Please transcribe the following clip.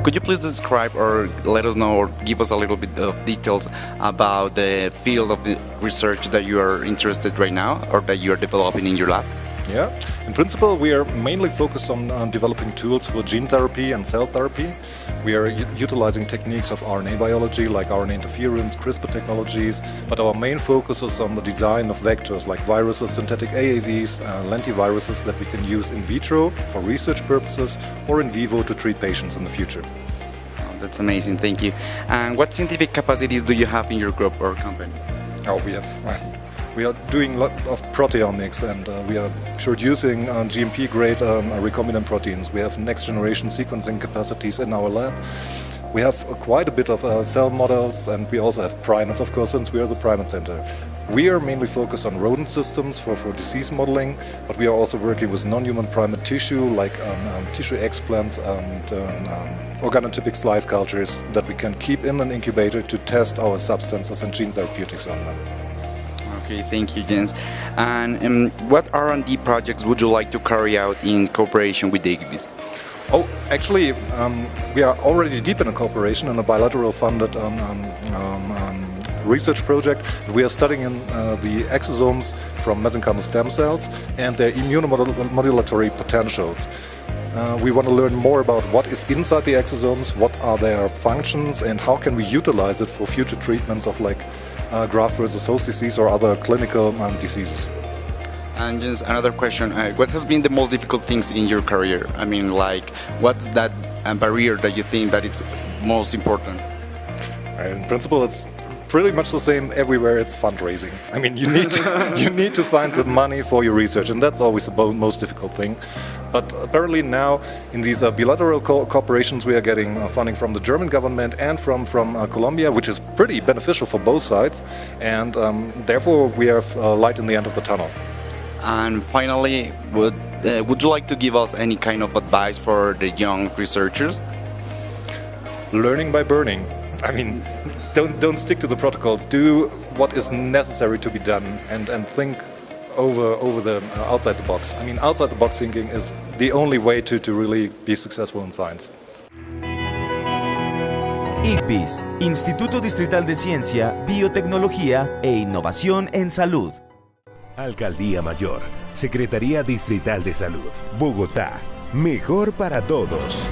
could you please describe or let us know or give us a little bit of details about the field of the research that you are interested right now or that you are developing in your lab? Yeah, in principle we are mainly focused on developing tools for gene therapy and cell therapy. We are utilizing techniques of RNA biology like RNA interference, CRISPR technologies, but our main focus is on the design of vectors like viruses, synthetic AAVs, lentiviruses that we can use in vitro for research purposes or in vivo to treat patients in the future. Oh, that's amazing, thank you. And what scientific capacities do you have in your group or company? Oh, we are doing a lot of proteomics and we are producing GMP-grade recombinant proteins. We have next-generation sequencing capacities in our lab. We have quite a bit of cell models, and we also have primates, of course, since we are the primate center. We are mainly focused on rodent systems for disease modeling, but we are also working with non-human primate tissue like tissue explants and organotypic slice cultures that we can keep in an incubator to test our substances and gene therapeutics on them. Okay, thank you, Jens. And what R&D projects would you like to carry out in cooperation with the IDCBIS? Oh, actually, we are already deep in a cooperation in a bilateral funded research project. We are studying the exosomes from mesenchymal stem cells and their immunomodulatory potentials. We want to learn more about what is inside the exosomes, what are their functions, and how can we utilize it for future treatments of graft versus host disease or other clinical diseases. And just another question, what has been the most difficult things in your career? I mean, what's that barrier that you think that it's most important? In principle, it's pretty much the same everywhere. It's fundraising. I mean, you need to find the money for your research, and that's always the most difficult thing. But apparently now, in these bilateral cooperations, we are getting funding from the German government and from Colombia, which is pretty beneficial for both sides, and therefore we have light in the end of the tunnel. And finally, would you like to give us any kind of advice for the young researchers? Learning by burning. I mean, don't stick to the protocols. Do what is necessary to be done, and think over the outside the box. I mean, outside the box thinking is the only way to really be successful in science. IDCBIS, Instituto Distrital de Ciencia, Biotecnología e Innovación en Salud. Alcaldía Mayor, Secretaría Distrital de Salud, Bogotá. Mejor para todos.